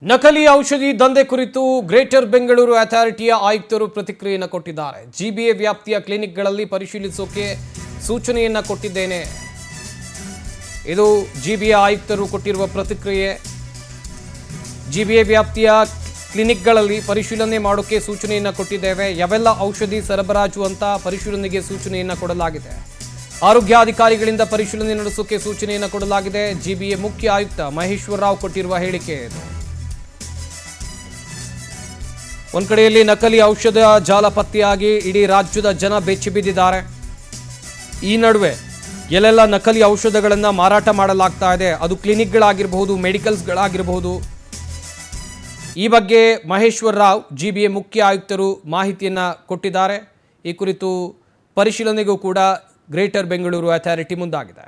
ನಕಲಿ ಔಷಧಿ ದಂಧೆ ಕುರಿತು ಗ್ರೇಟರ್ ಬೆಂಗಳೂರು ಅಥಾರಿಟಿಯ ಆಯುಕ್ತರು ಪ್ರತಿಕ್ರಿಯೆಯನ್ನು ಕೊಟ್ಟಿದ್ದಾರೆ. ಜಿಬಿಎ ವ್ಯಾಪ್ತಿಯ ಕ್ಲಿನಿಕ್ಗಳಲ್ಲಿ ಪರಿಶೀಲಿಸೋಕೆ ಸೂಚನೆಯನ್ನು ಕೊಟ್ಟಿದ್ದೇನೆ. ಇದು ಜಿಬಿಎ ಆಯುಕ್ತರು ಕೊಟ್ಟಿರುವ ಪ್ರತಿಕ್ರಿಯೆ. ಜಿಬಿಎ ವ್ಯಾಪ್ತಿಯ ಕ್ಲಿನಿಕ್ಗಳಲ್ಲಿ ಪರಿಶೀಲನೆ ಮಾಡೋಕೆ ಸೂಚನೆಯನ್ನು ಕೊಟ್ಟಿದ್ದೇವೆ. ಯಾವೆಲ್ಲ ಔಷಧಿ ಸರಬರಾಜು ಅಂತ ಪರಿಶೀಲನೆಗೆ ಸೂಚನೆಯನ್ನು ಕೊಡಲಾಗಿದೆ. ಆರೋಗ್ಯಾಧಿಕಾರಿಗಳಿಂದ ಪರಿಶೀಲನೆ ನಡೆಸೋಕೆ ಸೂಚನೆಯನ್ನು ಕೊಡಲಾಗಿದೆ. ಜಿಬಿಎ ಮುಖ್ಯ ಆಯುಕ್ತ ಮಹೇಶ್ವರ ರಾವ್ ಕೊಟ್ಟಿರುವ ಹೇಳಿಕೆ ಇದು. ಒಂದು ಕಡೆಯಲ್ಲಿ ನಕಲಿ ಔಷಧ ಜಾಲ ಪತ್ತೆಯಾಗಿ ಇಡೀ ರಾಜ್ಯದ ಜನ ಬೆಚ್ಚಿ ಬಿದ್ದಿದ್ದಾರೆ. ಈ ನಡುವೆ ಎಲ್ಲೆಲ್ಲ ನಕಲಿ ಔಷಧಗಳನ್ನು ಮಾರಾಟ ಮಾಡಲಾಗ್ತಾ ಇದೆ, ಅದು ಕ್ಲಿನಿಕ್ಗಳಾಗಿರಬಹುದು, ಮೆಡಿಕಲ್ಸ್ಗಳಾಗಿರಬಹುದು. ಈ ಬಗ್ಗೆ ಮಹೇಶ್ವರ ರಾವ್ ಜಿಬಿಎ ಮುಖ್ಯ ಆಯುಕ್ತರು ಮಾಹಿತಿಯನ್ನು ಕೊಟ್ಟಿದ್ದಾರೆ. ಈ ಕುರಿತು ಪರಿಶೀಲನೆಗೂ ಕೂಡ ಗ್ರೇಟರ್ ಬೆಂಗಳೂರು ಅಥಾರಿಟಿ ಮುಂದಾಗಿದೆ.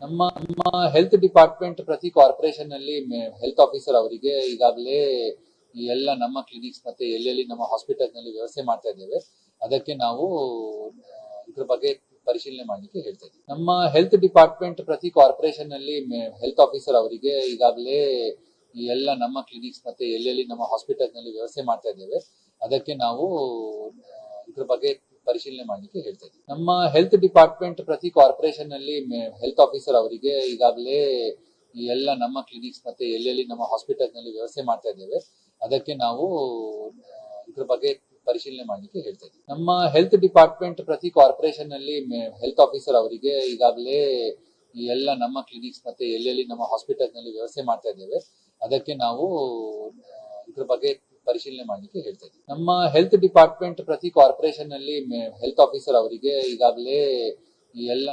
ನಮ್ಮ ಹೆಲ್ತ್ ಡಿಪಾರ್ಟ್ಮೆಂಟ್ ಪ್ರತಿ ಕಾರ್ಪೊರೇಷನ್ ನಲ್ಲಿ ಹೆಲ್ತ್ ಆಫೀಸರ್ ಅವರಿಗೆ ಈಗಾಗಲೇ ಈ ಎಲ್ಲ ನಮ್ಮ ಕ್ಲಿನಿಕ್ಸ್ ಮತ್ತೆ ಎಲ್ಲೆಲ್ಲಿ ನಮ್ಮ ಹಾಸ್ಪಿಟಲ್ ನಲ್ಲಿ ವ್ಯವಸ್ಥೆ ಮಾಡ್ತಾ ಇದ್ದೇವೆ, ಅದಕ್ಕೆ ನಾವು ಇದ್ರ ಬಗ್ಗೆ ಪರಿಶೀಲನೆ ಮಾಡಲಿಕ್ಕೆ ಹೇಳ್ತಾ ಇದ್ದೀವಿ. ನಮ್ಮ ಹೆಲ್ತ್ ಡಿಪಾರ್ಟ್ಮೆಂಟ್ ಪ್ರತಿ ಕಾರ್ಪೊರೇಷನ್ ನಲ್ಲಿ ಹೆಲ್ತ್ ಆಫೀಸರ್ ಅವರಿಗೆ ಈಗಾಗಲೇ ಈ ಎಲ್ಲ ನಮ್ಮ ಕ್ಲಿನಿಕ್ಸ್ ಮತ್ತೆ ಎಲ್ಲೆಲ್ಲಿ ನಮ್ಮ ಹಾಸ್ಪಿಟಲ್ ನಲ್ಲಿ ವ್ಯವಸ್ಥೆ ಮಾಡ್ತಾ ಇದ್ದೇವೆ, ಅದಕ್ಕೆ ನಾವು ಇದ್ರ ಬಗ್ಗೆ ಪರಿಶೀಲನೆ ಮಾಡಲಿಕ್ಕೆ ಹೇಳ್ತಾ ಇದ್ದೀವಿ. ನಮ್ಮ ಹೆಲ್ತ್ ಡಿಪಾರ್ಟ್ಮೆಂಟ್ ಪ್ರತಿ ಕಾರ್ಪೊರೇಷನ್ ನಲ್ಲಿ ಹೆಲ್ತ್ ಆಫೀಸರ್ ಅವರಿಗೆ ಈಗಾಗಲೇ ಈ ಎಲ್ಲ ನಮ್ಮ ಕ್ಲಿನಿಕ್ಸ್ ಮತ್ತೆ ಎಲ್ಲೆಲ್ಲಿ ನಮ್ಮ ಹಾಸ್ಪಿಟಲ್ ನಲ್ಲಿ ವ್ಯವಸ್ಥೆ ಮಾಡ್ತಾ ಇದ್ದೇವೆ, ಅದಕ್ಕೆ ನಾವು ಇದ್ರ ಬಗ್ಗೆ ಪರಿಶೀಲನೆ ಮಾಡಲಿಕ್ಕೆ ಹೇಳ್ತಾ ಇದ್ದೀವಿ. ನಮ್ಮ ಹೆಲ್ತ್ ಡಿಪಾರ್ಟ್ಮೆಂಟ್ ಪ್ರತಿ ಕಾರ್ಪೊರೇಷನ್ ನಲ್ಲಿ ಹೆಲ್ತ್ ಆಫೀಸರ್ ಅವರಿಗೆ ಈಗಾಗಲೇ ಈ ಎಲ್ಲ ನಮ್ಮ ಕ್ಲಿನಿಕ್ಸ್ ಮತ್ತೆ ಎಲ್ಲೆಲ್ಲಿ ನಮ್ಮ ಹಾಸ್ಪಿಟಲ್ ನಲ್ಲಿ ವ್ಯವಸ್ಥೆ ಮಾಡ್ತಾ ಇದ್ದೇವೆ, ಅದಕ್ಕೆ ನಾವು ಇದ್ರ ಬಗ್ಗೆ ಪರಿಶೀಲನೆ ಮಾಡಲಿಕ್ಕೆ ಹೇಳ್ತಾ ಇದ್ದೀವಿ. ನಮ್ಮ ಹೆಲ್ತ್ ಡಿಪಾರ್ಟ್ಮೆಂಟ್ ಪ್ರತಿ ಕಾರ್ಪೊರೇಷನ್ ನಲ್ಲಿ ಹೆಲ್ತ್ ಆಫೀಸರ್ ಅವರಿಗೆ ಈಗಾಗಲೇ ಈ ಎಲ್ಲ